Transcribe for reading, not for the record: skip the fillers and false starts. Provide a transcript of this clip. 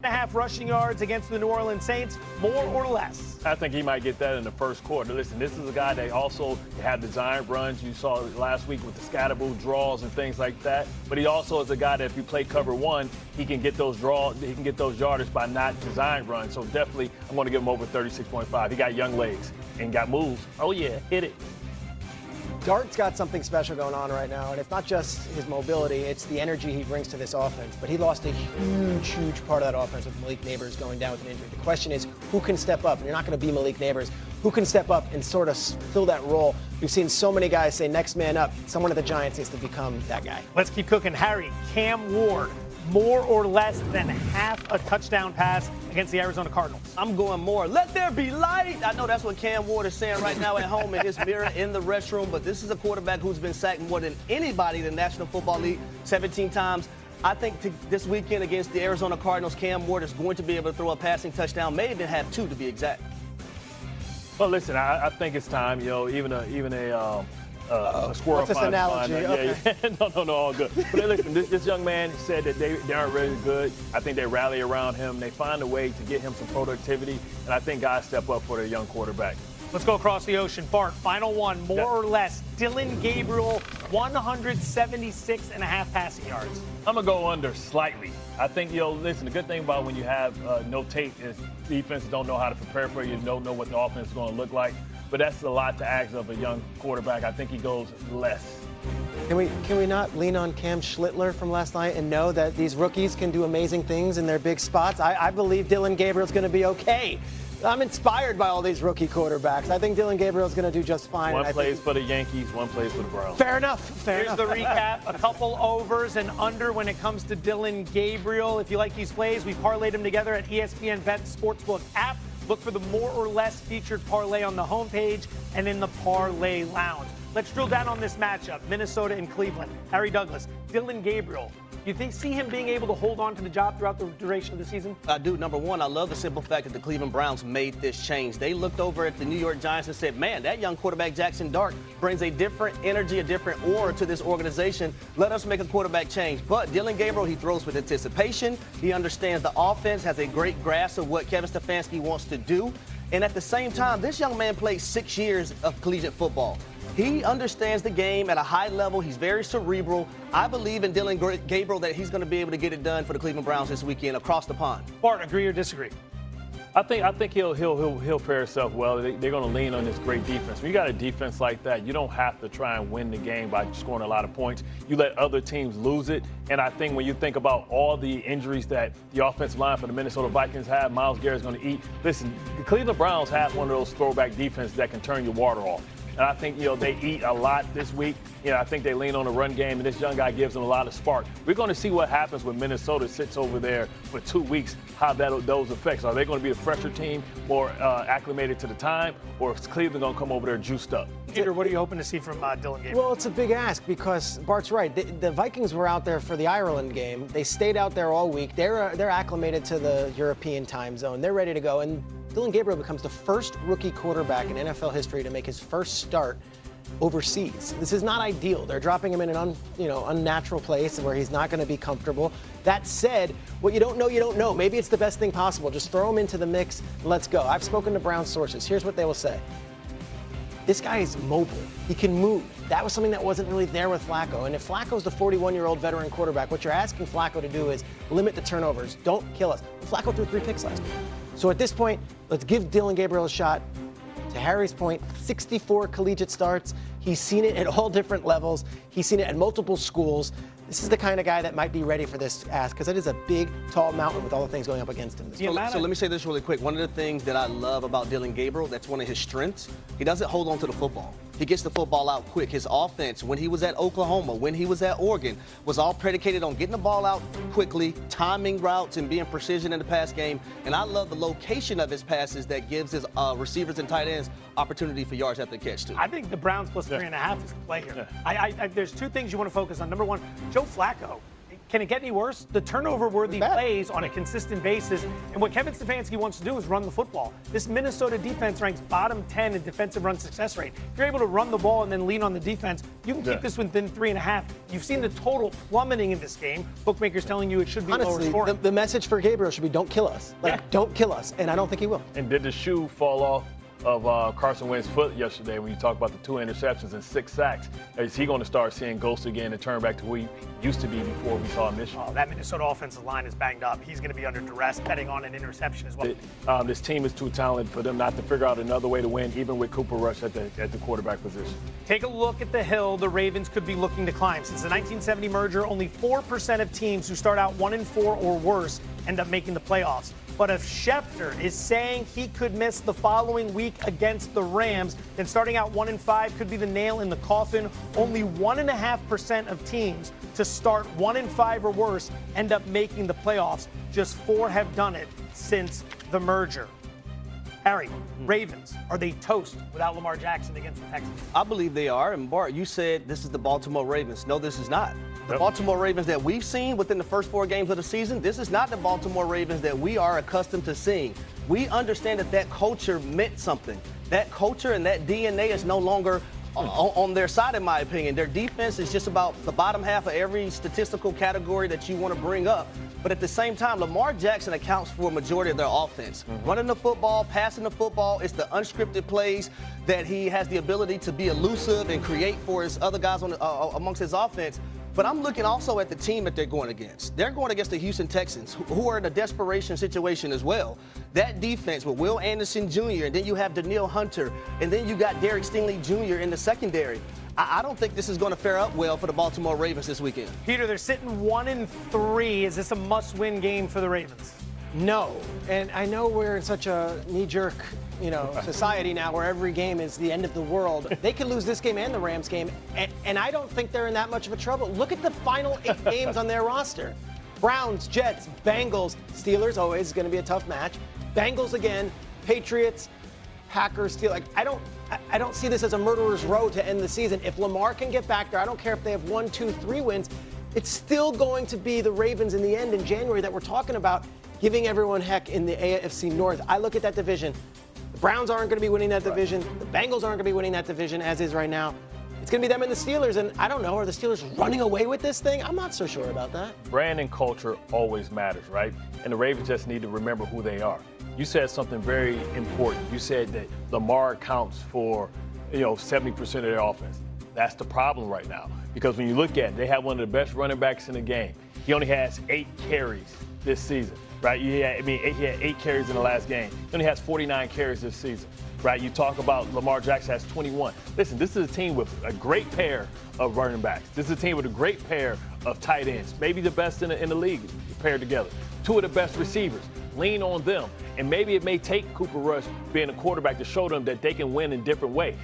1.5 rushing yards against the New Orleans Saints, more or less? I think he might get that in the first quarter. Listen, this is a guy that also had design runs. You saw last week with the scatterable draws and things like that. But he also is a guy that if you play cover one, he can get those draws, he can get those yardage by not design runs. So definitely, I'm going to give him over 36.5. He got young legs and got moves. Oh yeah, hit it. Dart's got something special going on right now, and it's not just his mobility, it's the energy he brings to this offense. But he lost a huge part of that offense with Malik Neighbors going down with an injury. The question is, who can step up? And you're not going to be Malik Neighbors. Who can step up and sort of fill that role? We've seen so many guys say next man up. Someone at the Giants needs to become that guy. Let's keep cooking. Harry, Cam Ward, more or less than half a touchdown pass against the Arizona Cardinals. I'm going more. Let there be light. I know that's what Cam Ward is saying right now at home in his mirror in the restroom, but this is a quarterback who's been sacked more than anybody in the National Football League, 17 times. I think this weekend against the Arizona Cardinals, Cam Ward is going to be able to throw a passing touchdown, may even have two to be exact. Well, listen, I think it's time. You know, even a squirrel. What's this analogy? Okay. Yeah. No, all good. But listen, this young man said that they aren't really good. I think they rally around him. They find a way to get him some productivity, and I think guys step up for their young quarterback. Let's go across the ocean. Bart, final one, more or less. Dylan Gabriel, 176.5 passing yards. I'm going to go under slightly. I think, listen, the good thing about when you have no tape is defenses don't know how to prepare for you, don't know what the offense is going to look like. But that's a lot to ask of a young quarterback. I think he goes less. Can we not lean on Cam Schlittler from last night and know that these rookies can do amazing things in their big spots? I believe Dylan Gabriel's going to be okay. I'm inspired by all these rookie quarterbacks. I think Dylan Gabriel's going to do just fine. One plays for the Yankees, one plays for the Browns. Fair enough. Here's the recap. A couple overs and under when it comes to Dylan Gabriel. If you like these plays, we parlayed them together at ESPN Bet Sportsbook app. Look for the more or less featured parlay on the homepage and in the parlay lounge. Let's drill down on this matchup, Minnesota and Cleveland. Harry Douglas, Dylan Gabriel. You see him being able to hold on to the job throughout the duration of the season? I do. Number one, I love the simple fact that the Cleveland Browns made this change. They looked over at the New York Giants and said, man, that young quarterback Jackson Dart brings a different energy, a different aura to this organization. Let us make a quarterback change. But Dylan Gabriel, he throws with anticipation. He understands the offense, has a great grasp of what Kevin Stefanski wants to do. And at the same time, this young man played 6 years of collegiate football. He understands the game at a high level. He's very cerebral. I believe in Dylan Gabriel that he's going to be able to get it done for the Cleveland Browns this weekend across the pond. Bart, agree or disagree? I think he'll pair himself well. They're going to lean on this great defense. When you got a defense like that, you don't have to try and win the game by scoring a lot of points. You let other teams lose it. And I think when you think about all the injuries that the offensive line for the Minnesota Vikings have, Myles Garrett's going to eat. Listen, the Cleveland Browns have one of those throwback defenses that can turn your water off. And I think, they eat a lot this week. I think they lean on the run game, and this young guy gives them a lot of spark. We're going to see what happens when Minnesota sits over there for 2 weeks, how those effects. Are they going to be a fresher team, more acclimated to the time, or is Cleveland going to come over there juiced up? Peter, what are you hoping to see from Dylan Gabriel? Well, it's a big ask because Bart's right. The Vikings were out there for the Ireland game. They stayed out there all week. They're acclimated to the European time zone. They're ready to go. And Dylan Gabriel becomes the first rookie quarterback in NFL history to make his first start overseas. This is not ideal. They're dropping him in an unnatural place where he's not going to be comfortable. That said, what you don't know, you don't know. Maybe it's the best thing possible. Just throw him into the mix and let's go. I've spoken to Brown sources. Here's what they will say. This guy is mobile. He can move. That was something that wasn't really there with Flacco. And if Flacco's the 41-year-old veteran quarterback, what you're asking Flacco to do is limit the turnovers. Don't kill us. Flacco threw 3 picks last week. So at this point, let's give Dylan Gabriel a shot. To Harry's point, 64 collegiate starts. He's seen it at all different levels. He's seen it at multiple schools. This is the kind of guy that might be ready for this ask because it is a big, tall mountain with all the things going up against him. So let me say this really quick. One of the things that I love about Dylan Gabriel, that's one of his strengths, he doesn't hold on to the football. He gets the football out quick. His offense, when he was at Oklahoma, when he was at Oregon, was all predicated on getting the ball out quickly, timing routes, and being precision in the pass game. And I love the location of his passes that gives his receivers and tight ends opportunity for yards after the catch, too. I think the Browns plus 3.5 is the play here. There's 2 things you want to focus on. Number one, Joe Flacco. Can it get any worse? The turnover-worthy plays on a consistent basis. And what Kevin Stefanski wants to do is run the football. This Minnesota defense ranks bottom 10 in defensive run success rate. If you're able to run the ball and then lean on the defense, you can keep this within 3.5. You've seen the total plummeting in this game. Bookmakers telling you it should be lower scoring. The message for Gabriel should be don't kill us. Don't kill us. And I don't think he will. And did the shoe fall off of Carson Wentz's foot yesterday when you talk about the 2 interceptions and 6 sacks? Is he going to start seeing ghosts again and turn back to who he used to be before we saw him this year? Oh, that Minnesota offensive line is banged up. He's going to be under duress, betting on an interception as well. This team is too talented for them not to figure out another way to win, even with Cooper Rush at the quarterback position. Take a look at the hill the Ravens could be looking to climb. Since the 1970 merger, only 4% of teams who start out 1-4 or worse end up making the playoffs. But if Schefter is saying he could miss the following week against the Rams, then starting out 1-5 could be the nail in the coffin. Only 1.5% of teams to start 1-5 or worse end up making the playoffs. Just 4 have done it since the merger. Harry, Ravens, are they toast without Lamar Jackson against the Texans? I believe they are. And Bart, you said this is the Baltimore Ravens. No, this is not. The Baltimore Ravens that we've seen within the first 4 games of the season, this is not the Baltimore Ravens that we are accustomed to seeing. We understand that culture meant something. That culture and that DNA is no longer on their side, in my opinion. Their defense is just about the bottom half of every statistical category that you want to bring up. But at the same time, Lamar Jackson accounts for a majority of their offense. Running the football, passing the football, it's the unscripted plays that he has the ability to be elusive and create for his other guys amongst his offense. But I'm looking also at the team that they're going against. They're going against the Houston Texans, who are in a desperation situation as well. That defense with Will Anderson Jr., and then you have Danielle Hunter, and then you got Derek Stingley Jr. in the secondary. I don't think this is going to fare up well for the Baltimore Ravens this weekend. Peter, they're sitting 1-3. Is this a must-win game for the Ravens? No. And I know we're in such a knee-jerk, society now where every game is the end of the world. They could lose this game and the Rams game, and I don't think they're in that much of a trouble. Look at the final 8 games on their roster. Browns, Jets, Bengals, Steelers, always is going to be a tough match. Bengals again, Patriots, Packers, Steelers. I don't see this as a murderer's row to end the season. If Lamar can get back there, I don't care if they have 1, 2, 3 wins. It's still going to be the Ravens in the end in January that we're talking about, giving everyone heck in the AFC North. I look at that division. The Browns aren't going to be winning that division. The Bengals aren't going to be winning that division as is right now. It's going to be them and the Steelers, and I don't know, are the Steelers running away with this thing? I'm not so sure about that. Brand and culture always matters, right? And the Ravens just need to remember who they are. You said something very important. You said that Lamar accounts for, 70% of their offense. That's the problem right now. Because when you look at it, they have one of the best running backs in the game. He only has 8 carries this season, right? He had 8 carries in the last game. He only has 49 carries this season, right? You talk about Lamar Jackson has 21. Listen, this is a team with a great pair of running backs. This is a team with a great pair of tight ends, maybe the best in the league paired together. 2 of the best receivers. Lean on them. And maybe it may take Cooper Rush being a quarterback to show them that they can win in different ways.